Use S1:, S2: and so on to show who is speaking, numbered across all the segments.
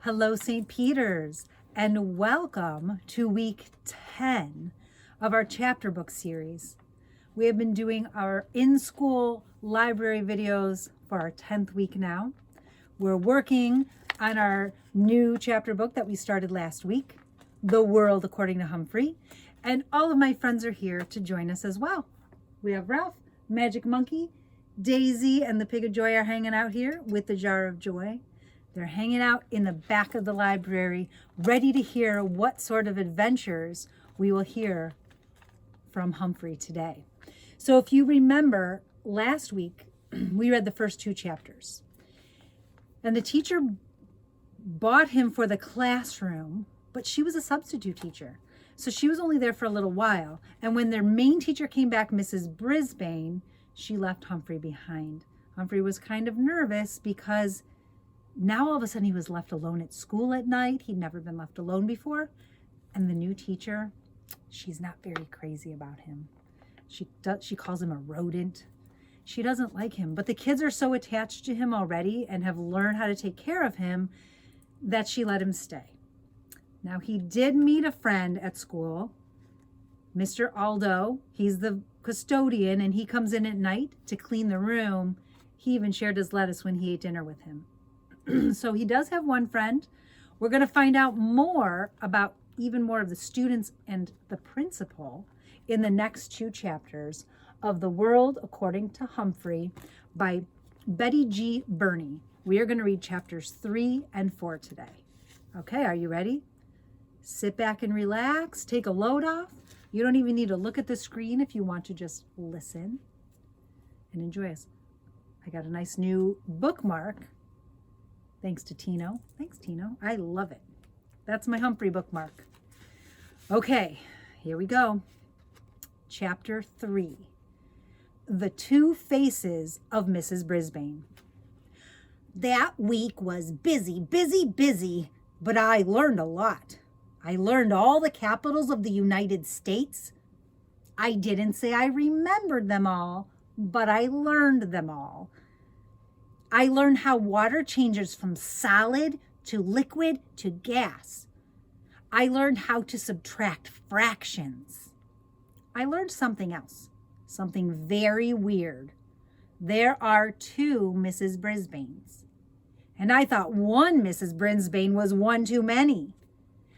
S1: Hello, St. Peter's, and welcome to week 10 of our chapter book series. We have been doing our in-school library videos for our 10th week now. We're working on our new chapter book that we started last week, The World According to Humphrey, and all of my friends are here to join us as well. We have Ralph, Magic Monkey, Daisy, and the Pig of Joy are hanging out here with the Jar of Joy. They're hanging out in the back of the library, ready to hear what sort of adventures we will hear from Humphrey today. So if you remember, last week, we read the first 2 chapters. And the teacher bought him for the classroom, but she was a substitute teacher. So she was only there for a little while. And when their main teacher came back, Mrs. Brisbane, she left Humphrey behind. Humphrey was kind of nervous because now all of a sudden he was left alone at school at night. He'd never been left alone before. And the new teacher, she's not very crazy about him. She calls him a rodent. She doesn't like him, but the kids are so attached to him already and have learned how to take care of him that she let him stay. Now he did meet a friend at school, Mr. Aldo. He's the custodian and he comes in at night to clean the room. He even shared his lettuce when he ate dinner with him. So he does have one friend. We're going to find out more about even more of the students and the principal in the next 2 chapters of The World According to Humphrey by Betty Birney. We are going to read chapters 3 and 4 today. Okay, are you ready? Sit back and relax. Take a load off. You don't even need to look at the screen if you want to just listen and enjoy us. I got a nice new bookmark. Thanks to Tino. Thanks, Tino. I love it. That's my Humphrey bookmark. Okay, here we go. Chapter 3. The 2 Faces of Mrs. Brisbane. That week was busy, but I learned a lot. I learned all the capitals of the United States. I didn't say I remembered them all, but I learned them all. I learned how water changes from solid to liquid to gas. I learned how to subtract fractions. I learned something else, something very weird. There are 2 Mrs. Brisbanes. And I thought one Mrs. Brisbane was one too many.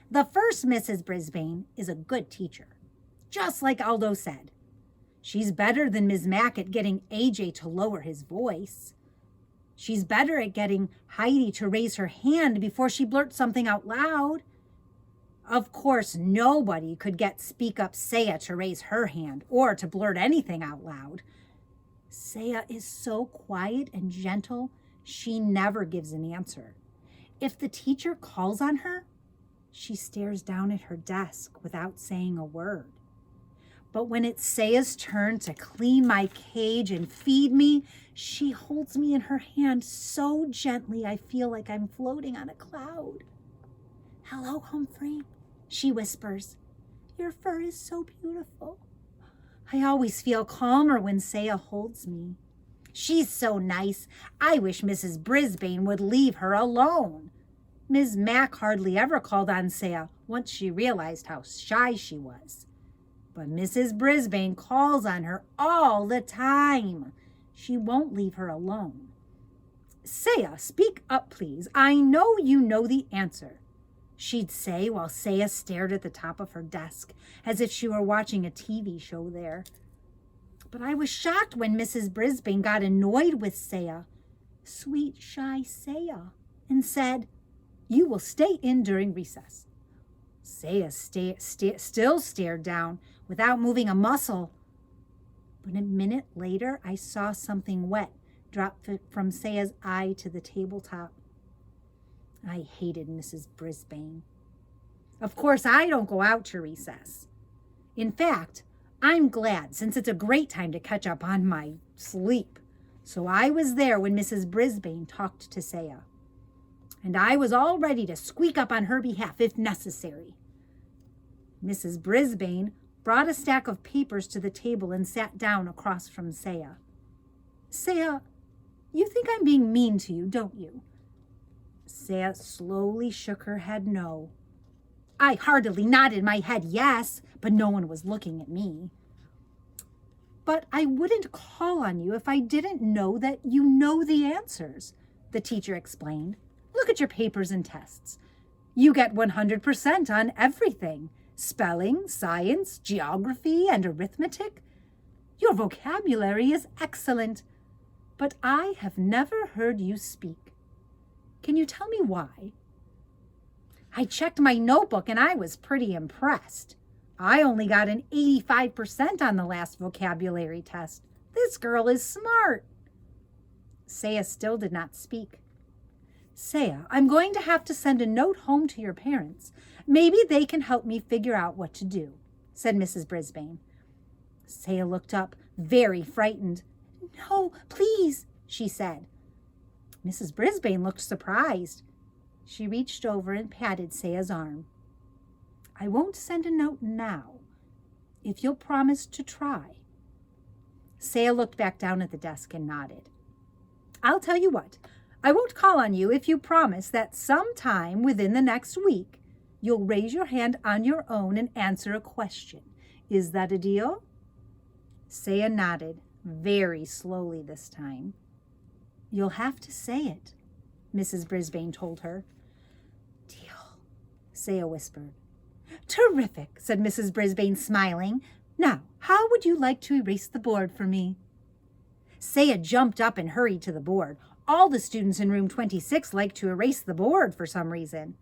S1: The first Mrs. Brisbane is a good teacher, just like Aldo said. She's better than Ms. Mack at getting AJ to lower his voice. She's better at getting Heidi to raise her hand before she blurts something out loud. Of course, nobody could get Speak Up Saya to raise her hand or to blurt anything out loud. Saya is so quiet and gentle, she never gives an answer. If the teacher calls on her, she stares down at her desk without saying a word. But when it's Saya's turn to clean my cage and feed me, she holds me in her hand so gently I feel like I'm floating on a cloud. "Hello, Humphrey," she whispers. "Your fur is so beautiful." I always feel calmer when Saya holds me. She's so nice. I wish Mrs. Brisbane would leave her alone. Ms. Mack hardly ever called on Saya once she realized how shy she was. But Mrs. Brisbane calls on her all the time. She won't leave her alone. "Saya, speak up, please. I know you know the answer," she'd say while Saya stared at the top of her desk as if she were watching a TV show there. But I was shocked when Mrs. Brisbane got annoyed with Saya, sweet, shy Saya, and said, "You will stay in during recess." Saya still stared down without moving a muscle. But a minute later, I saw something wet drop from Saya's eye to the tabletop. I hated Mrs. Brisbane. Of course, I don't go out to recess. In fact, I'm glad, since it's a great time to catch up on my sleep. So I was there when Mrs. Brisbane talked to Saya. And I was all ready to squeak up on her behalf if necessary. Mrs. Brisbane brought a stack of papers to the table and sat down across from Saya. "Saya, you think I'm being mean to you, don't you?" Saya slowly shook her head no. I heartily nodded my head yes, but no one was looking at me. But I wouldn't call on you if I didn't know that you know the answers, the teacher explained. Look at your papers and tests. You get 100% on everything. Spelling, science, geography, and arithmetic. Your vocabulary is excellent, but I have never heard you speak. Can you tell me why? I checked my notebook and I was pretty impressed. I only got an 85% on the last vocabulary test. This girl is smart. Saya still did not speak. Saya, I'm going to have to send a note home to your parents. Maybe they can help me figure out what to do, said Mrs. Brisbane. Saya looked up, very frightened. No, please, she said. Mrs. Brisbane looked surprised. She reached over and patted Saya's arm. I won't send a note now, if you'll promise to try. Saya looked back down at the desk and nodded. I'll tell you what, I won't call on you if you promise that sometime within the next week, you'll raise your hand on your own and answer a question. Is that a deal? Saya nodded, very slowly this time. You'll have to say it, Mrs. Brisbane told her. Deal, Saya whispered. Terrific, said Mrs. Brisbane, smiling. Now, how would you like to erase the board for me? Saya jumped up and hurried to the board. All the students in room 26 liked to erase the board for some reason.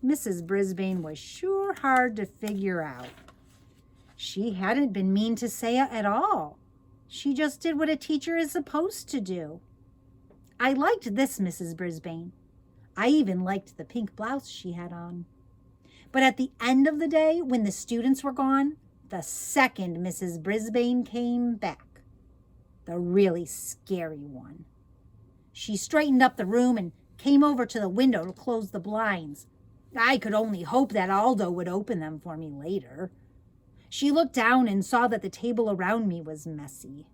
S1: Mrs. Brisbane was sure hard to figure out. She hadn't been mean to Saya at all. She just did what a teacher is supposed to do. I liked this Mrs. Brisbane. I even liked the pink blouse she had on. But at the end of the day, when the students were gone, the second Mrs. Brisbane came back. The really scary one. She straightened up the room and came over to the window to close the blinds. I could only hope that Aldo would open them for me later. She looked down and saw that the table around me was messy.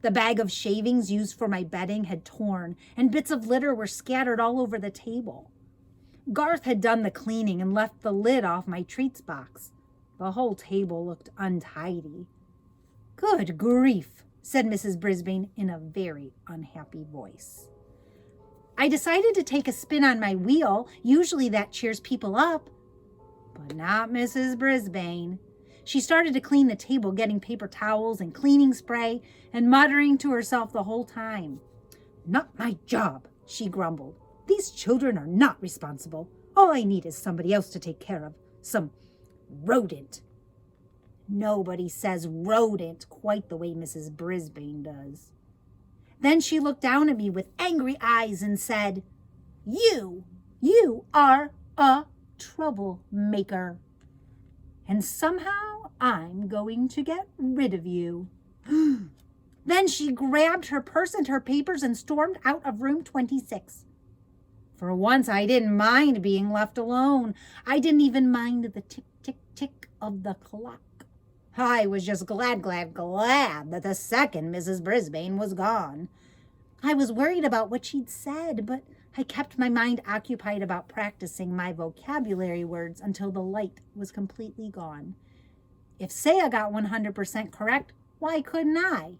S1: The bag of shavings used for my bedding had torn, and bits of litter were scattered all over the table. Garth had done the cleaning and left the lid off my treats box. The whole table looked untidy. Good grief, said Mrs. Brisbane in a very unhappy voice. I decided to take a spin on my wheel. Usually that cheers people up. But not Mrs. Brisbane. She started to clean the table, getting paper towels and cleaning spray and muttering to herself the whole time. Not my job, she grumbled. These children are not responsible. All I need is somebody else to take care of. Some rodent. Nobody says rodent quite the way Mrs. Brisbane does. Then she looked down at me with angry eyes and said, You are a troublemaker. And somehow I'm going to get rid of you. Then she grabbed her purse and her papers and stormed out of room 26. For once, I didn't mind being left alone. I didn't even mind the tick, tick, tick of the clock. I was just glad that the second Mrs. Brisbane was gone. I was worried about what she'd said, but I kept my mind occupied about practicing my vocabulary words until the light was completely gone. If Saya got 100% correct, why couldn't I?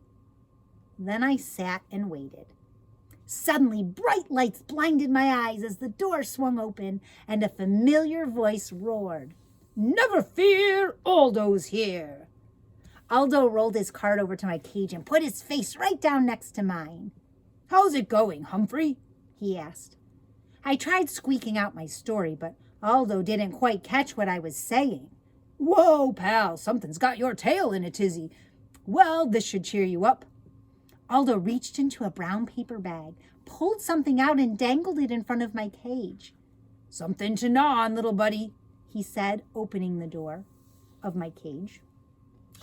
S1: Then I sat and waited. Suddenly, bright lights blinded my eyes as the door swung open and a familiar voice roared, Never fear, Aldo's here. Aldo rolled his cart over to my cage and put his face right down next to mine. How's it going, Humphrey? He asked. I tried squeaking out my story, but Aldo didn't quite catch what I was saying. Whoa, pal, something's got your tail in a tizzy. Well, this should cheer you up. Aldo reached into a brown paper bag, pulled something out and dangled it in front of my cage. Something to gnaw on, little buddy, he said, opening the door of my cage.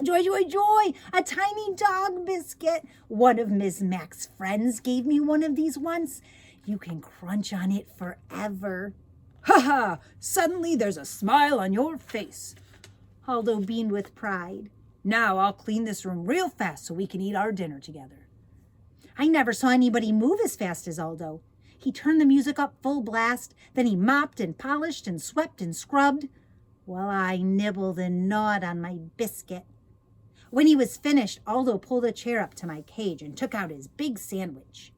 S1: Joy, joy, joy, a tiny dog biscuit. One of Miss Mac's friends gave me one of these once. You can crunch on it forever. Ha ha, suddenly there's a smile on your face. Aldo beamed with pride. Now I'll clean this room real fast so we can eat our dinner together. I never saw anybody move as fast as Aldo. He turned the music up full blast. Then he mopped and polished and swept and scrubbed, while I nibbled and gnawed on my biscuit. When he was finished, Aldo pulled a chair up to my cage and took out his big sandwich.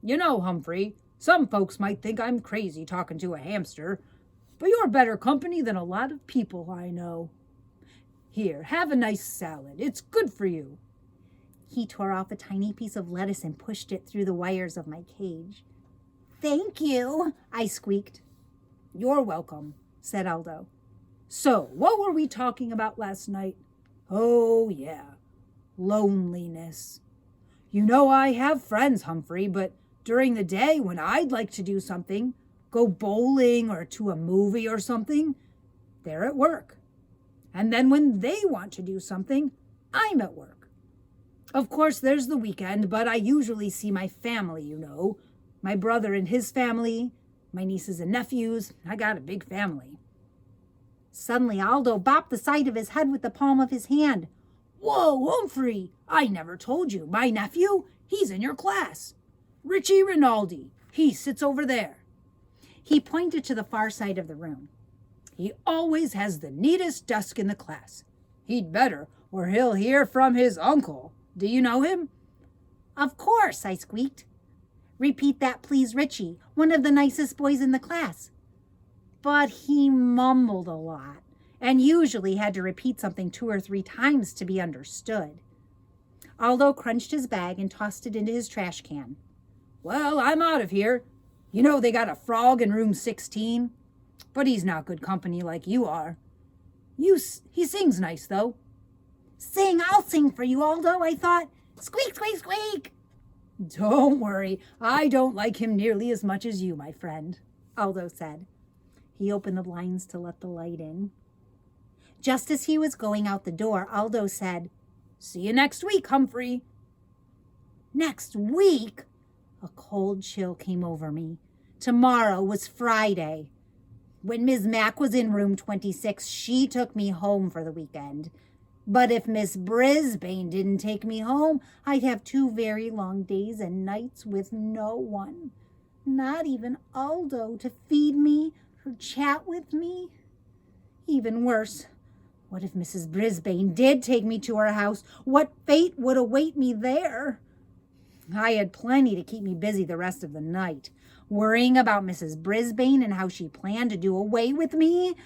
S2: You know, Humphrey, some folks might think I'm crazy talking to a hamster, but you're better company than a lot of people I know. Here, have a nice salad. It's good for you.
S1: He tore off a tiny piece of lettuce and pushed it through the wires of my cage. Thank you, I squeaked.
S2: You're welcome, said Aldo. So, what were we talking about last night? Oh, yeah, loneliness. You know I have friends, Humphrey, but during the day when I'd like to do something, go bowling or to a movie or something, they're at work. And then when they want to do something, I'm at work. Of course, there's the weekend, but I usually see my family, you know. My brother and his family, my nieces and nephews. I got a big family.
S1: Suddenly, Aldo bopped the side of his head with the palm of his hand.
S2: Whoa, Humphrey, I never told you. My nephew, he's in your class. Richie Rinaldi, he sits over there.
S1: He pointed to the far side of the room.
S2: He always has the neatest desk in the class. He'd better, or he'll hear from his uncle. Do you know him?
S1: Of course, I squeaked. Repeat that, please, Richie, one of the nicest boys in the class. But he mumbled a lot, and usually had to repeat something 2 or 3 times to be understood. Aldo crunched his bag and tossed it into his trash can.
S2: Well, I'm out of here. You know they got a frog in room 16, but he's not good company like you are. He sings nice, though.
S1: Sing, I'll sing for you, Aldo, I thought. Squeak, squeak, squeak.
S2: Don't worry, I don't like him nearly as much as you, my friend, Aldo said.
S1: He opened the blinds to let the light in. Just as he was going out the door, Aldo said,
S2: See you next week, Humphrey.
S1: Next week? A cold chill came over me. Tomorrow was Friday. When Ms. Mack was in room 26, she took me home for the weekend. But if Miss Brisbane didn't take me home, I'd have 2 very long days and nights with no one. Not even Aldo to feed me or chat with me. Even worse, what if Mrs. Brisbane did take me to her house? What fate would await me there? I had plenty to keep me busy the rest of the night, worrying about Mrs. Brisbane and how she planned to do away with me.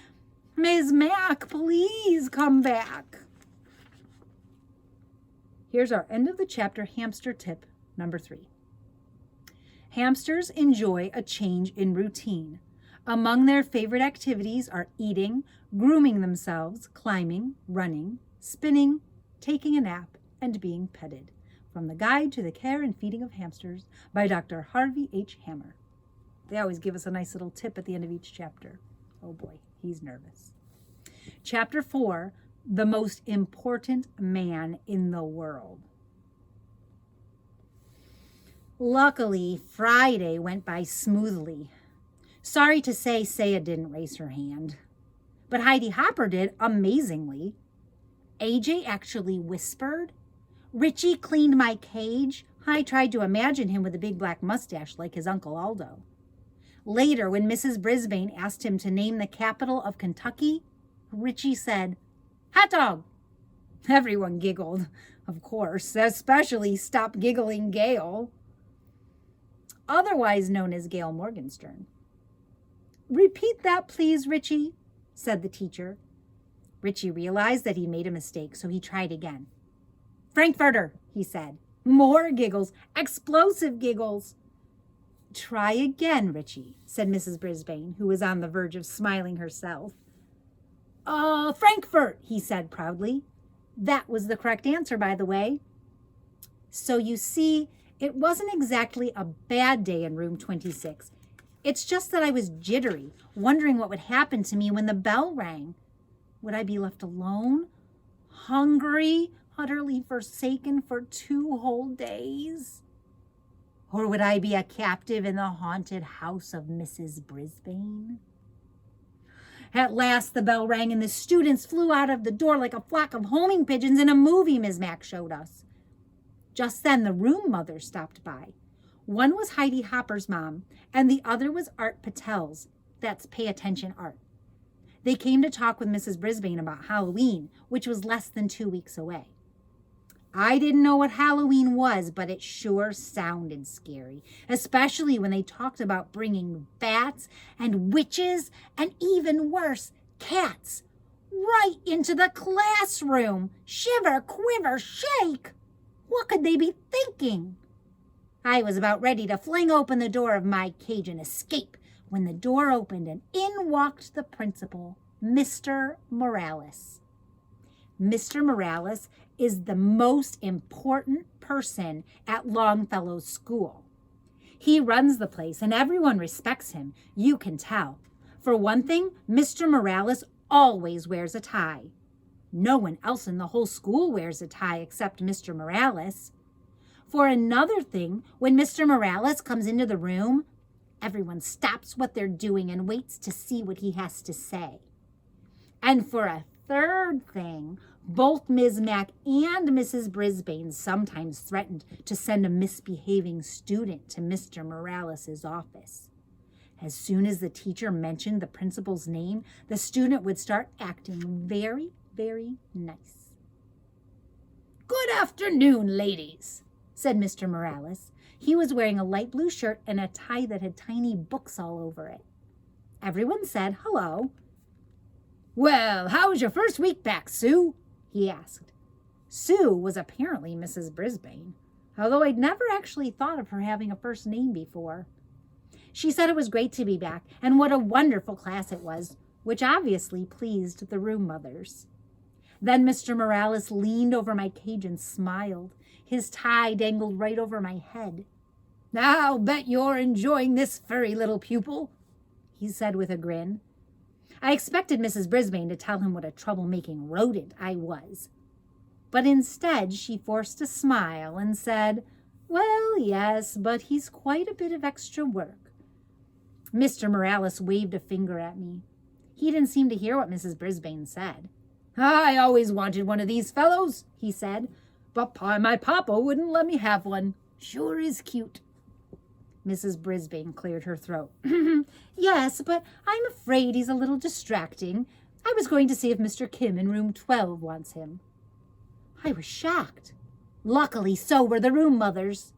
S1: Miss Mack, please come back.
S2: Here's our end of the chapter hamster tip number 3. Hamsters enjoy a change in routine. Among their favorite activities are eating, grooming themselves, climbing, running, spinning, taking a nap, and being petted. From the Guide to the Care and Feeding of Hamsters by Dr. Harvey H. Hammer. They always give us a nice little tip at the end of each chapter. Oh boy, he's nervous. Chapter 4, the most important man in the world.
S1: Luckily, Friday went by smoothly. Sorry to say, Saya didn't raise her hand. But Heidi Hopper did amazingly. AJ actually whispered. Richie cleaned my cage. I tried to imagine him with a big black mustache like his Uncle Aldo. Later, when Mrs. Brisbane asked him to name the capital of Kentucky, Richie said, Hot dog. Everyone giggled, of course, especially Stop Giggling Gail, otherwise known as Gail Morgenstern. Repeat that, please, Richie, said the teacher. Richie realized that he made a mistake, so he tried again. Frankfurter, he said. More giggles, explosive giggles. Try again, Richie, said Mrs. Brisbane, who was on the verge of smiling herself. Frankfurt, he said proudly. That was the correct answer, by the way. So you see, it wasn't exactly a bad day in room 26. It's just that I was jittery, wondering what would happen to me when the bell rang. Would I be left alone, hungry, utterly forsaken for 2 whole days? Or would I be a captive in the haunted house of Mrs. Brisbane? At last the bell rang and the students flew out of the door like a flock of homing pigeons in a movie Ms. Mack showed us. Just then the room mother stopped by. One was Heidi Hopper's mom, and the other was Art Patel's. That's Pay Attention Art. They came to talk with Mrs. Brisbane about Halloween, which was less than 2 weeks away. I didn't know what Halloween was, but it sure sounded scary, especially when they talked about bringing bats and witches and even worse, cats right into the classroom. Shiver, quiver, shake. What could they be thinking? I was about ready to fling open the door of my cage and escape when the door opened and in walked the principal, Mr. Morales. Mr. Morales is the most important person at Longfellow's school. He runs the place and everyone respects him, you can tell. For one thing, Mr. Morales always wears a tie. No one else in the whole school wears a tie except Mr. Morales. For another thing, when Mr. Morales comes into the room, everyone stops what they're doing and waits to see what he has to say. And for a third thing, both Ms. Mack and Mrs. Brisbane sometimes threatened to send a misbehaving student to Mr. Morales' office. As soon as the teacher mentioned the principal's name, the student would start acting very, very nice. "Good afternoon, ladies," said Mr. Morales. He was wearing a light blue shirt and a tie that had tiny books all over it. Everyone said hello. "Well, how was your first week back, Sue?" he asked. Sue was apparently Mrs. Brisbane, although I'd never actually thought of her having a first name before. She said it was great to be back and what a wonderful class it was, which obviously pleased the room mothers. Then Mr. Morales leaned over my cage and smiled. His tie dangled right over my head. "I'll bet you're enjoying this furry little pupil," he said with a grin. I expected Mrs. Brisbane to tell him what a troublemaking rodent I was. But instead she forced a smile and said, "Well, yes, but he's quite a bit of extra work." Mr. Morales waved a finger at me. He didn't seem to hear what Mrs. Brisbane said. "I always wanted one of these fellows," he said, "but my papa wouldn't let me have one. Sure is cute." Mrs. Brisbane cleared her throat. "Yes, but I'm afraid he's a little distracting. I was going to see if Mr. Kim in room 12 wants him." I was shocked. Luckily, so were the room mothers.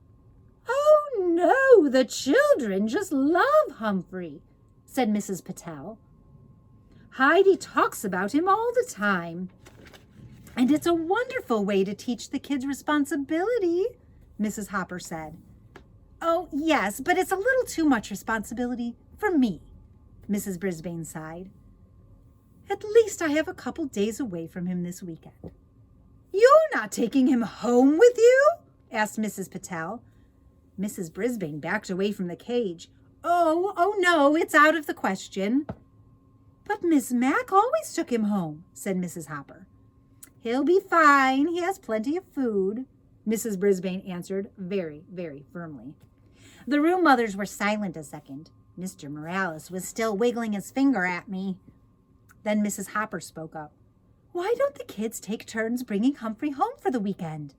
S1: "Oh, no, the children just love Humphrey," said Mrs. Patel. "Heidi talks about him all the time. And it's a wonderful way to teach the kids responsibility," Mrs. Hopper said. "Oh, yes, but it's a little too much responsibility for me," Mrs. Brisbane sighed. "At least I have a couple days away from him this weekend." "You're not taking him home with you?" asked Mrs. Patel. Mrs. Brisbane backed away from the cage. Oh, no, it's out of the question." "But Miss Mack always took him home," said Mrs. Hopper. "He'll be fine. He has plenty of food," Mrs. Brisbane answered very, very firmly. The room mothers were silent a second. Mr. Morales was still wiggling his finger at me. Then Mrs. Hopper spoke up. "Why don't the kids take turns bringing Humphrey home for the weekend?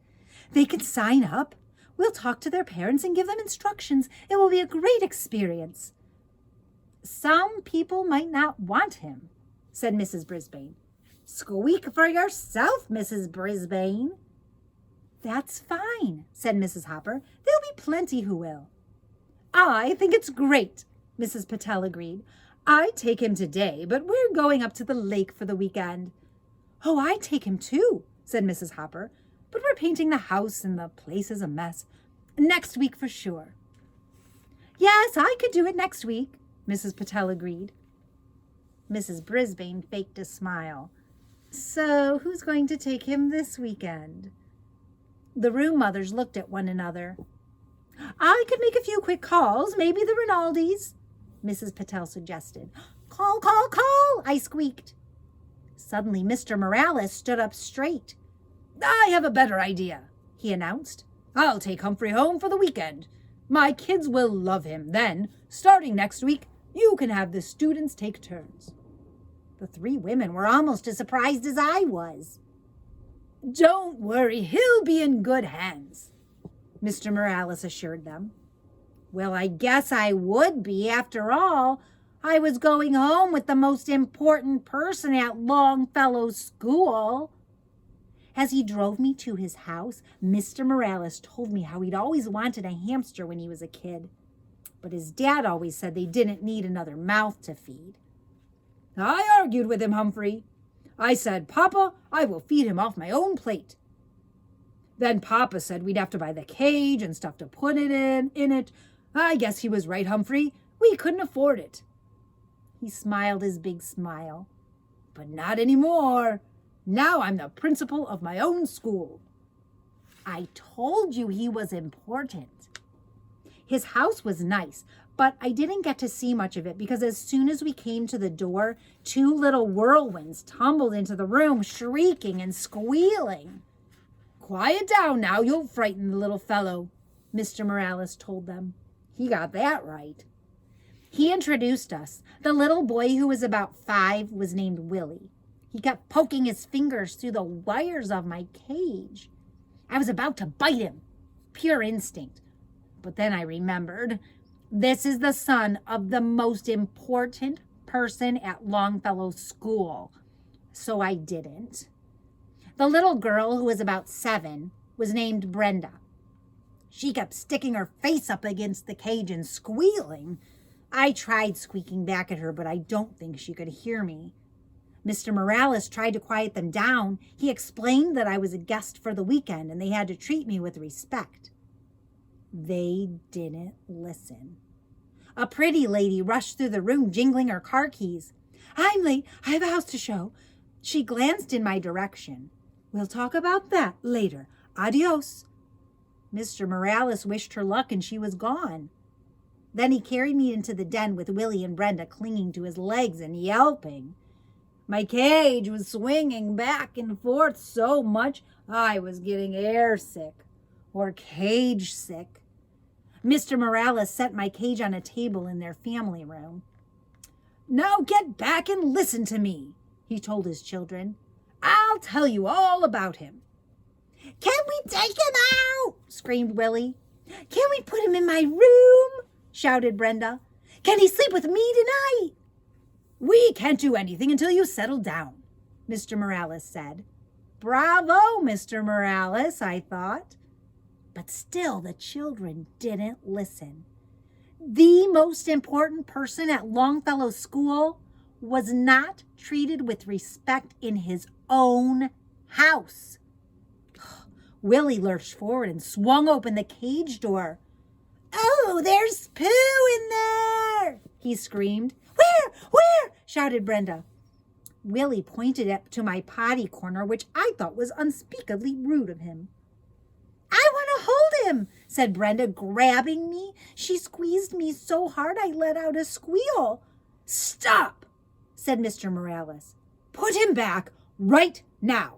S1: They can sign up. We'll talk to their parents and give them instructions. It will be a great experience." "Some people might not want him," said Mrs. Brisbane. "Squeak for yourself, Mrs. Brisbane." "That's fine," said Mrs. Hopper. "There'll be plenty who will." "I think it's great," Mrs. Patel agreed. "I'd take him today, but we're going up to the lake for the weekend." "Oh, I'd take him too," said Mrs. Hopper. "But we're painting the house and the place is a mess. Next week for sure." "Yes, I could do it next week," Mrs. Patel agreed. Mrs. Brisbane faked a smile. "So who's going to take him this weekend?" The room mothers looked at one another. "I could make a few quick calls, maybe the Rinaldis," Mrs. Patel suggested. "Call, call, call," I squeaked. Suddenly, Mr. Morales stood up straight. "I have a better idea," he announced. "I'll take Humphrey home for the weekend. My kids will love him. Then, starting next week, you can have the students take turns." The three women were almost as surprised as I was. "Don't worry, he'll be in good hands," Mr. Morales assured them.
S2: Well, I guess I would be. After all, I was going home with the most important person at Longfellow's school. As he drove me to his house, Mr. Morales told me how he'd always wanted a hamster when he was a kid. But his dad always said they didn't need another mouth to feed. I argued with him, Humphrey. I said, Papa, I will feed him off my own plate. Then Papa said we'd have to buy the cage and stuff to put it in it. I guess he was right, Humphrey. We couldn't afford it. He smiled his big smile. But not anymore. Now I'm the principal of my own school. I told you he was important. His house was nice, but I didn't get to see much of it because as soon as we came to the door, 2 little whirlwinds tumbled into the room, shrieking and squealing. Quiet down now, you'll frighten the little fellow, Mr. Morales told them. He got that right. He introduced us. The little boy who was about 5 was named Willie. He kept poking his fingers through the wires of my cage. I was about to bite him. Pure instinct. But then I remembered, this is the son of the most important person at Longfellow School. So I didn't. The little girl who was about 7 was named Brenda. She kept sticking her face up against the cage and squealing. I tried squeaking back at her, but I don't think she could hear me. Mr. Morales tried to quiet them down. He explained that I was a guest for the weekend and they had to treat me with respect. They didn't listen. A pretty lady rushed through the room, jingling her car keys. I'm late. I have a house to show. She glanced in my direction. We'll talk about that later. Adios. Mr. Morales wished her luck and she was gone. Then he carried me into the den with Willie and Brenda clinging to his legs and yelping. My cage was swinging back and forth so much I was getting airsick or cage sick. Mr. Morales set my cage on a table in their family room. Now get back and listen to me, he told his children. I'll tell you all about him. Can we take him out? Screamed Willie. Can we put him in my room? Shouted Brenda. Can he sleep with me tonight? We can't do anything until you settle down, Mr. Morales said. Bravo, Mr. Morales, I thought. But still the children didn't listen. The most important person at Longfellow School was not treated with respect in his own house. Willie lurched forward and swung open the cage door. Oh, there's poo in there, he screamed. Where? Shouted Brenda. Willie pointed up to my potty corner, which I thought was unspeakably rude of him. I want to hold him, said Brenda, grabbing me. She squeezed me so hard I let out a squeal. Stop, said Mr. Morales. Put him back right now.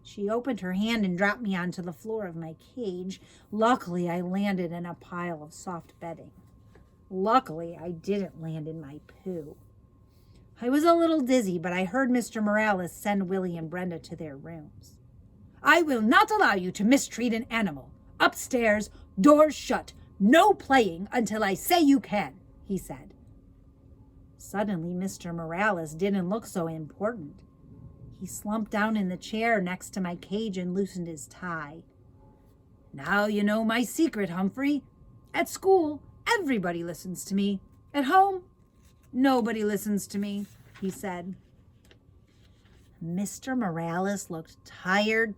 S2: She opened her hand and dropped me onto the floor of my cage. Luckily, I landed in a pile of soft bedding. Luckily, I didn't land in my poo. I was a little dizzy, but I heard Mr. Morales send Willie and Brenda to their rooms. I will not allow you to mistreat an animal. Upstairs, doors shut, no playing until I say you can, he said. Suddenly, Mr. Morales didn't look so important. He slumped down in the chair next to my cage and loosened his tie. Now you know my secret, Humphrey. At school, everybody listens to me. At home, nobody listens to me, he said. Mr. Morales looked tired.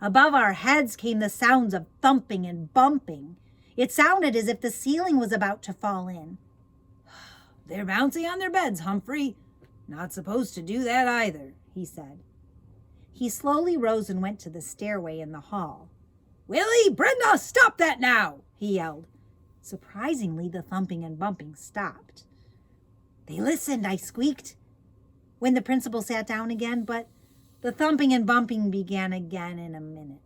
S2: Above our heads came the sounds of thumping and bumping. It sounded as if the ceiling was about to fall in. They're bouncing on their beds, Humphrey. Not supposed to do that either, he said. He slowly rose and went to the stairway in the hall. Willie, Brenda, stop that now, he yelled. Surprisingly, the thumping and bumping stopped. They listened, I squeaked, when the principal sat down again, but the thumping and bumping began again in a minute.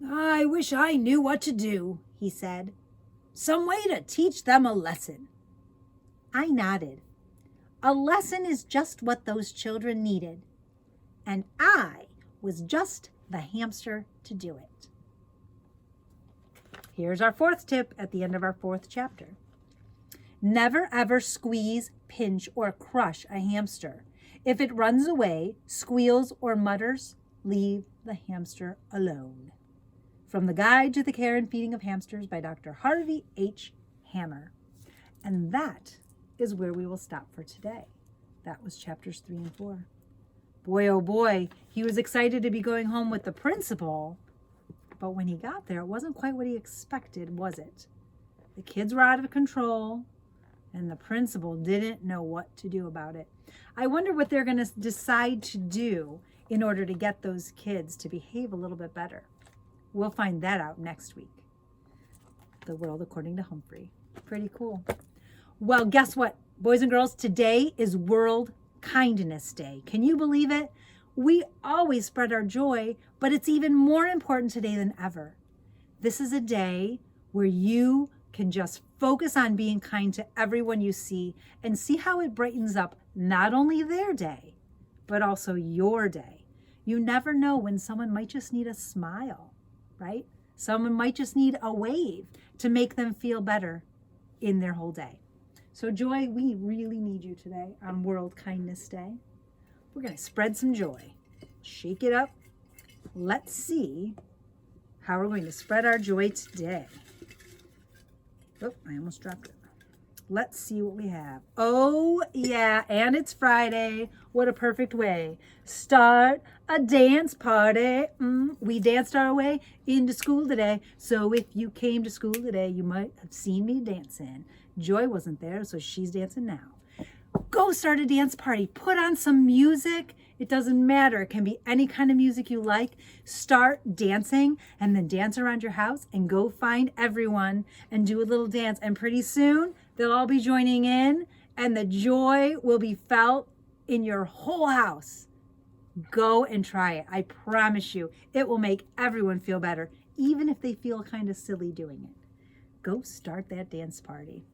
S2: I wish I knew what to do, he said. Some way to teach them a lesson. I nodded. A lesson is just what those children needed, and I was just the hamster to do it.
S1: Here's our fourth tip at the end of our fourth chapter. Never ever squeeze, pinch, or crush a hamster. If it runs away, squeals, or mutters, leave the hamster alone. From the Guide to the Care and Feeding of Hamsters by Dr. Harvey H. Hammer. And that is where we will stop for today. That was chapters 3 and 4. Boy, oh boy, he was excited to be going home with the principal. But when he got there, it wasn't quite what he expected, was it? The kids were out of control, and the principal didn't know what to do about it. I wonder what they're going to decide to do in order to get those kids to behave a little bit better. We'll find that out next week. The World According to Humphrey. Pretty cool. Well, guess what, boys and girls? Today is World Kindness Day. Can you believe it? We always spread our joy, but it's even more important today than ever. This is a day where you can just focus on being kind to everyone you see and see how it brightens up not only their day, but also your day. You never know when someone might just need a smile, right? Someone might just need a wave to make them feel better in their whole day. So Joy, we really need you today on World Kindness Day. We're going to spread some joy. Shake it up. Let's see how we're going to spread our joy today. Oh, I almost dropped it. Let's see what we have. Oh, yeah, and it's Friday. What a perfect way. Start a dance party. We danced our way into school today. So if you came to school today, you might have seen me dancing. Joy wasn't there, so she's dancing now. Go start a dance party. Put on some music. It doesn't matter. It can be any kind of music you like. Start dancing and then dance around your house and go find everyone and do a little dance. And pretty soon they'll all be joining in and the joy will be felt in your whole house. Go and try it. I promise you, it will make everyone feel better, even if they feel kind of silly doing it. Go start that dance party.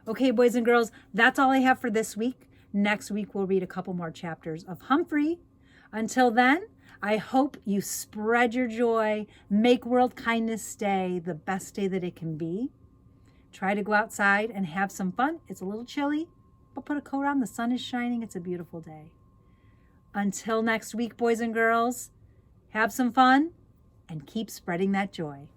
S1: Okay, boys and girls, that's all I have for this week. Next week, we'll read a couple more chapters of Humphrey. Until then, I hope you spread your joy, make World Kindness Day the best day that it can be. Try to go outside and have some fun. It's a little chilly, but put a coat on. The sun is shining. It's a beautiful day. Until next week, boys and girls, have some fun and keep spreading that joy.